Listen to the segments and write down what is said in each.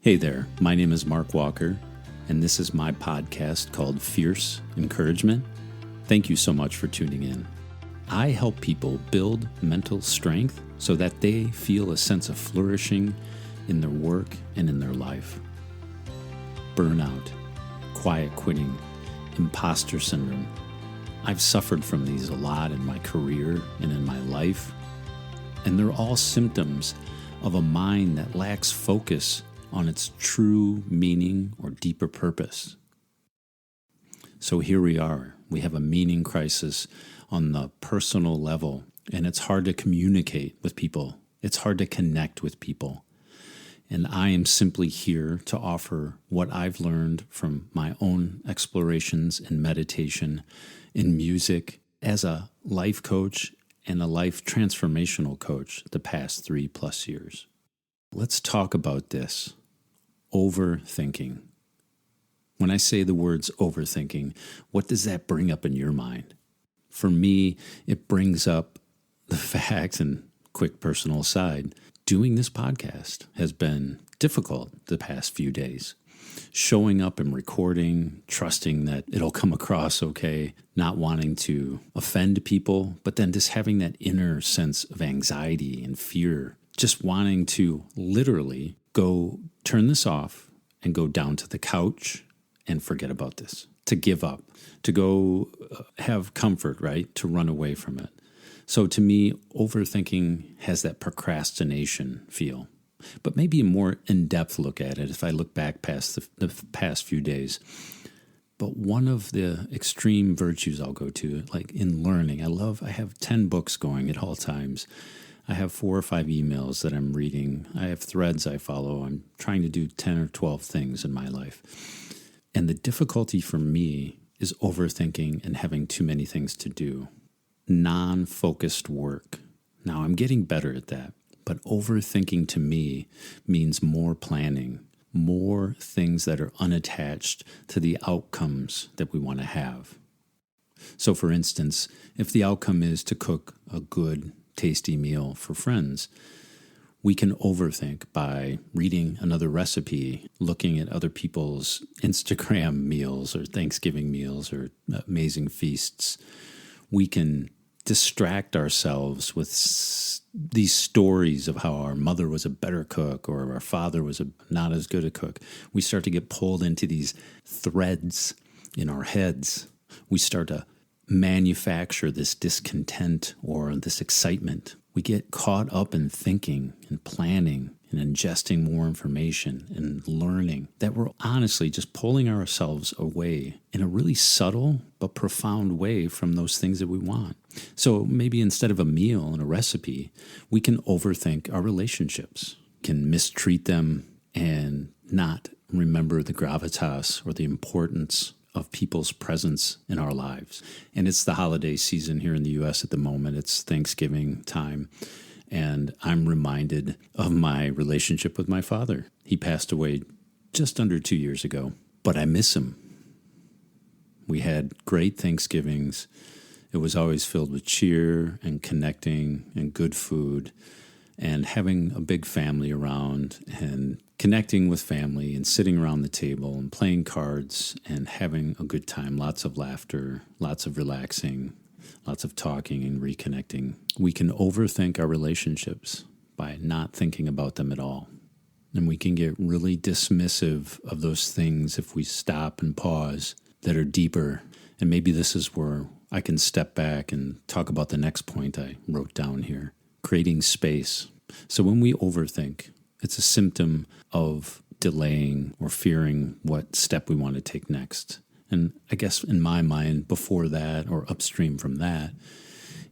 Hey there, my name is Mark Walker, and this is my podcast called Fierce Encouragement. Thank you so much for tuning in. I help people build mental strength so that they feel a sense of flourishing in their work and in their life. Burnout, quiet quitting, imposter syndrome. I've suffered from these a lot in my career and in my life, and they're all symptoms of a mind that lacks focus on its true meaning or deeper purpose. So here we are. We have a meaning crisis on the personal level, and it's hard to communicate with people. It's hard to connect with people. And I am simply here to offer what I've learned from my own explorations in meditation, in music, as a life coach and a life transformational coach the past 3+ years. Let's talk about this. Overthinking. When I say the words overthinking, what does that bring up in your mind? For me, it brings up the fact, and quick personal aside, doing this podcast has been difficult the past few days. Showing up and recording, trusting that it'll come across okay, not wanting to offend people, but then just having that inner sense of anxiety and fear, just wanting to literally go turn this off and go down to the couch and forget about this, to give up, to go have comfort, right? To run away from it. So to me, overthinking has that procrastination feel, but maybe a more in-depth look at it if I look back past the past few days. But one of the extreme virtues I'll go to, like in learning, I have 10 books going at all times. I have 4 or 5 emails that I'm reading. I have threads I follow. I'm trying to do 10 or 12 things in my life. And the difficulty for me is overthinking and having too many things to do. Non-focused work. Now, I'm getting better at that. But overthinking to me means more planning, more things that are unattached to the outcomes that we want to have. So, for instance, if the outcome is to cook a good, tasty meal for friends, we can overthink by reading another recipe, looking at other people's Instagram meals or Thanksgiving meals or amazing feasts. We can distract ourselves with these stories of how our mother was a better cook or our father was not as good a cook. We start to get pulled into these threads in our heads. We start to manufacture this discontent or this excitement. We get caught up in thinking and planning and ingesting more information and learning that we're honestly just pulling ourselves away in a really subtle but profound way from those things that we want. So maybe instead of a meal and a recipe, we can overthink our relationships, can mistreat them and not remember the gravitas or the importance of people's presence in our lives. And it's the holiday season here in the U.S. at the moment. It's Thanksgiving time. And I'm reminded of my relationship with my father. He passed away just under 2 years ago, but I miss him. We had great Thanksgivings. It was always filled with cheer and connecting and good food and having a big family around and connecting with family and sitting around the table and playing cards and having a good time, lots of laughter, lots of relaxing, lots of talking and reconnecting. We can overthink our relationships by not thinking about them at all. And we can get really dismissive of those things if we stop and pause that are deeper. And maybe this is where I can step back and talk about the next point I wrote down here, creating space. So when we overthink, it's a symptom of delaying or fearing what step we want to take next. And I guess in my mind, before that or upstream from that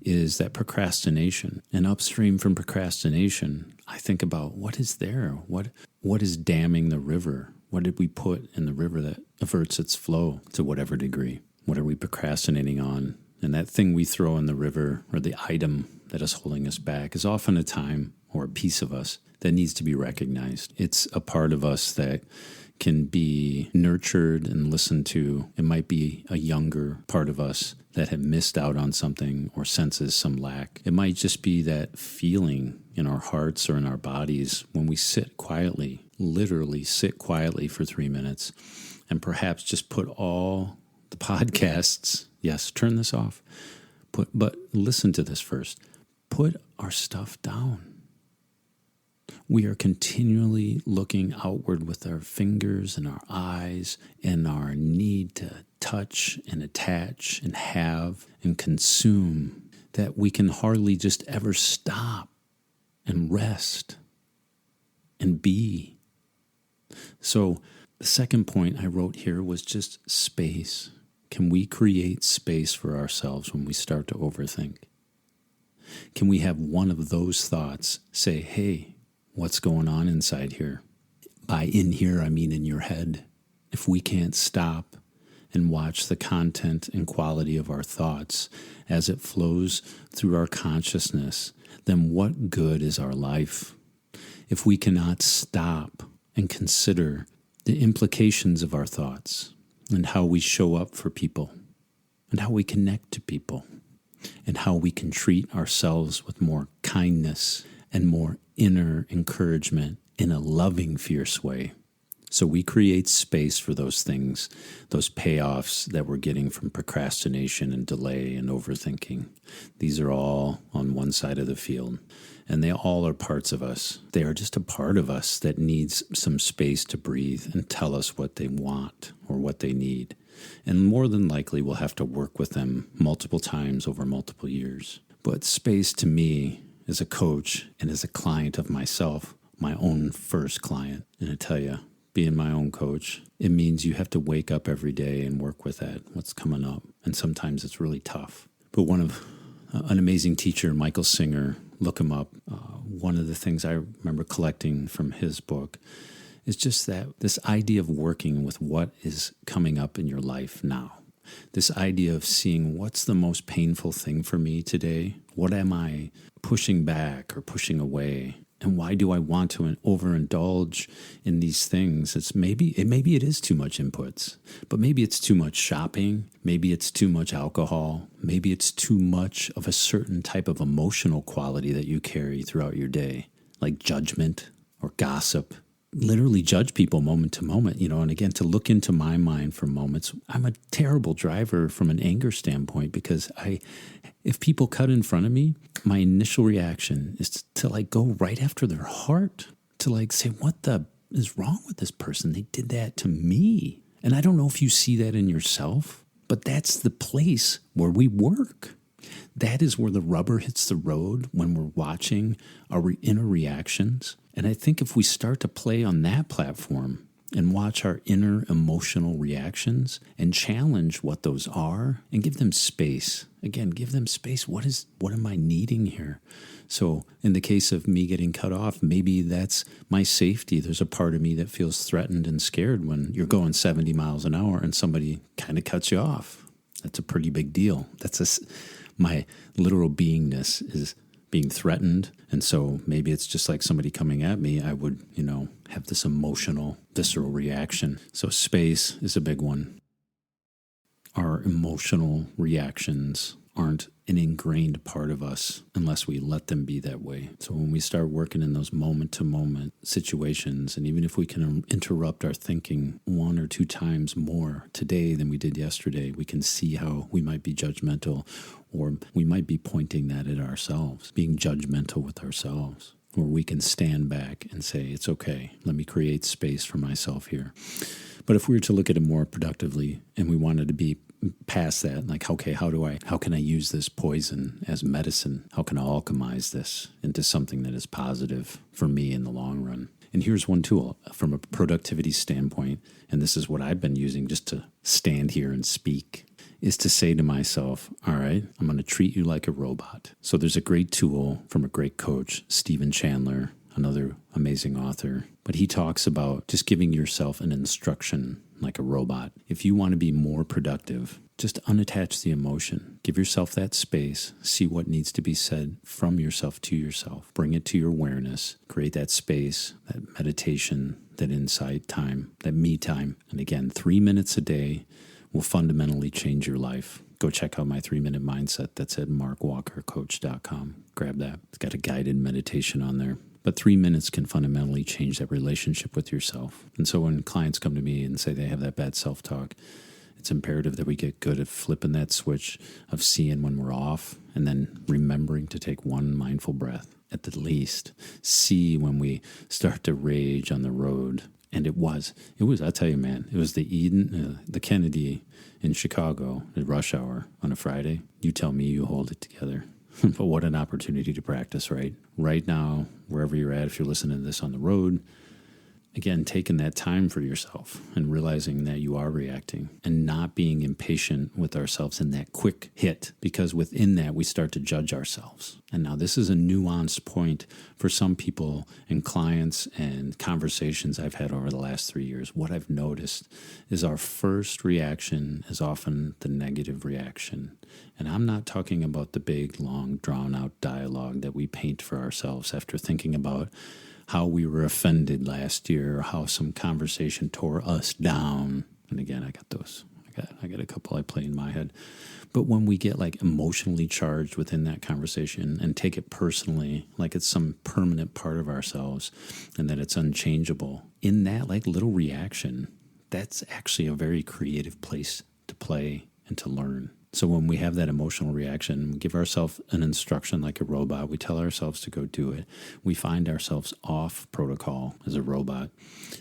is that procrastination. And upstream from procrastination, I think about what is there? What is damming the river? What did we put in the river that averts its flow to whatever degree? What are we procrastinating on? And that thing we throw in the river or the item that is holding us back is often a time or a piece of us that needs to be recognized. It's a part of us that can be nurtured and listened to. It might be a younger part of us that have missed out on something or senses some lack. It might just be that feeling in our hearts or in our bodies when we sit quietly literally sit quietly for 3 minutes and perhaps just put all the podcasts, yes, turn this off, but listen to this first. Put our stuff down. We are continually looking outward with our fingers and our eyes and our need to touch and attach and have and consume that we can hardly just ever stop and rest and be. So the second point I wrote here was just space. Can we create space for ourselves when we start to overthink? Can we have one of those thoughts say, hey, what's going on inside here? By in here, I mean in your head. If we can't stop and watch the content and quality of our thoughts as it flows through our consciousness, then what good is our life? If we cannot stop and consider the implications of our thoughts and how we show up for people and how we connect to people and how we can treat ourselves with more kindness and more inner encouragement in a loving, fierce way. So we create space for those things, those payoffs that we're getting from procrastination and delay and overthinking. These are all on one side of the field, and they all are parts of us. They are just a part of us that needs some space to breathe and tell us what they want or what they need. And more than likely, we'll have to work with them multiple times over multiple years. But space to me, as a coach and as a client of myself, my own first client, and I tell you, being my own coach, it means you have to wake up every day and work with that, what's coming up. And sometimes it's really tough. But an amazing teacher, Michael Singer, look him up. One of the things I remember collecting from his book is just that this idea of working with what is coming up in your life now. This idea of seeing what's the most painful thing for me today? What am I pushing back or pushing away? And why do I want to overindulge in these things? Maybe it is too much inputs, but maybe it's too much shopping. Maybe it's too much alcohol. Maybe it's too much of a certain type of emotional quality that you carry throughout your day, like judgment or gossip. Literally judge people moment to moment, and again, to look into my mind for moments. I'm a terrible driver from an anger standpoint because if people cut in front of me, my initial reaction is to go right after their heart, to say, what the is wrong with this person? They did that to me. And I don't know if you see that in yourself, but that's the place where we work. That is where the rubber hits the road when we're watching our inner reactions. And I think if we start to play on that platform and watch our inner emotional reactions and challenge what those are and give them space. Again, give them space. What am I needing here? So in the case of me getting cut off, maybe that's my safety. There's a part of me that feels threatened and scared when you're going 70 miles an hour and somebody kind of cuts you off. That's a pretty big deal. My literal beingness is being threatened. And so maybe it's just like somebody coming at me, I would, have this emotional, visceral reaction. So space is a big one. Our emotional reactions aren't an ingrained part of us unless we let them be that way. So when we start working in those moment-to-moment situations, and even if we can interrupt our thinking 1 or 2 times more today than we did yesterday, we can see how we might be judgmental, or we might be pointing that at ourselves, being judgmental with ourselves, where we can stand back and say, it's okay, let me create space for myself here. But if we were to look at it more productively and we wanted to be past that, okay, how can I use this poison as medicine? How can I alchemize this into something that is positive for me in the long run? And here's one tool from a productivity standpoint, and this is what I've been using just to stand here and speak, is to say to myself, all right, I'm going to treat you like a robot. So there's a great tool from a great coach, Stephen Chandler, another amazing author, but he talks about just giving yourself an instruction like a robot. If you want to be more productive, just unattach the emotion. Give yourself that space. See what needs to be said from yourself to yourself. Bring it to your awareness. Create that space, that meditation, that insight time, that me time. And again, 3 minutes a day will fundamentally change your life. Go check out my 3-minute mindset. That's at markwalkercoach.com. Grab that. It's got a guided meditation on there. But 3 minutes can fundamentally change that relationship with yourself. And so when clients come to me and say they have that bad self-talk, it's imperative that we get good at flipping that switch of seeing when we're off and then remembering to take one mindful breath at the least. See when we start to rage on the road. And it was, I tell you, man, it was the Kennedy in Chicago at rush hour on a Friday. You tell me you hold it together. But what an opportunity to practice, right? Right now, wherever you're at, if you're listening to this on the road, again, taking that time for yourself and realizing that you are reacting and not being impatient with ourselves in that quick hit, because within that we start to judge ourselves. And now this is a nuanced point for some people and clients and conversations I've had over the last 3 years. What I've noticed is our first reaction is often the negative reaction. And I'm not talking about the big, long, drawn-out dialogue that we paint for ourselves after thinking about how we were offended last year, or how some conversation tore us down. And again, I got those. I got a couple I play in my head. But when we get like emotionally charged within that conversation and take it personally, like it's some permanent part of ourselves and that it's unchangeable, in that like little reaction, that's actually a very creative place to play and to learn. So when we have that emotional reaction, we give ourselves an instruction like a robot. We tell ourselves to go do it. We find ourselves off protocol as a robot,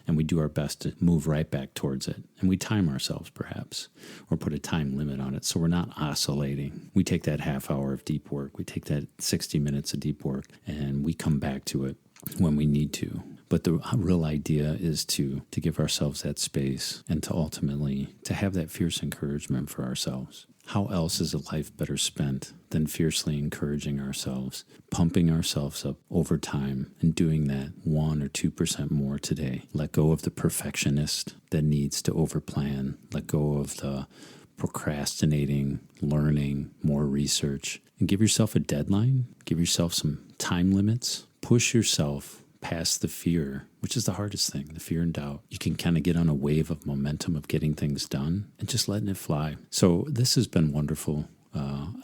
and we do our best to move right back towards it. And we time ourselves perhaps, or put a time limit on it so we're not oscillating. We take that half hour of deep work. We take that 60 minutes of deep work, and we come back to it when we need to. But the real idea is to give ourselves that space and to ultimately to have that fierce encouragement for ourselves. How else is a life better spent than fiercely encouraging ourselves, pumping ourselves up over time, and doing that 1 or 2% more today? Let go of the perfectionist that needs to overplan. Let go of the procrastinating, learning, more research, and give yourself a deadline. Give yourself some time limits. Push yourself past the fear, which is the hardest thing, the fear and doubt. You can kind of get on a wave of momentum of getting things done and just letting it fly. So this has been wonderful.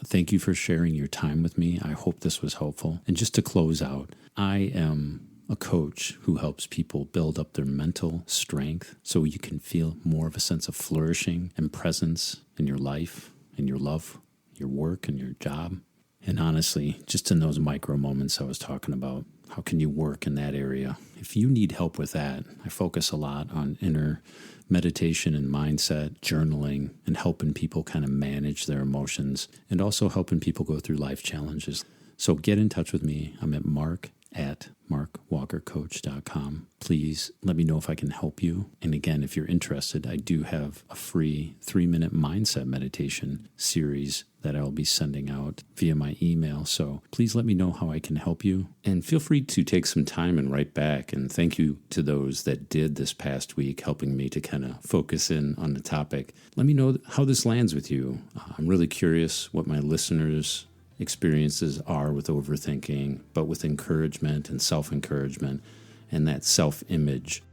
Thank you for sharing your time with me. I hope this was helpful. And just to close out, I am a coach who helps people build up their mental strength so you can feel more of a sense of flourishing and presence in your life, in your love, your work, and your job. And honestly, just in those micro moments I was talking about, how can you work in that area? If you need help with that, I focus a lot on inner meditation and mindset, journaling, and helping people kind of manage their emotions, and also helping people go through life challenges. So get in touch with me. I'm at mark@markwalkercoach.com. Please let me know if I can help you. And again, if you're interested, I do have a free 3-minute mindset meditation series that I'll be sending out via my email. So please let me know how I can help you. And feel free to take some time and write back. And thank you to those that did this past week, helping me to kind of focus in on the topic. Let me know how this lands with you. I'm really curious what my listeners' experiences are with overthinking, but with encouragement and self-encouragement and that self-image.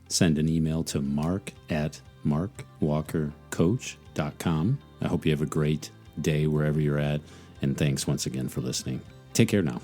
Send an email to mark@markwalkercoach.com. I hope you have a great day wherever you're at, and thanks once again for listening. Take care now.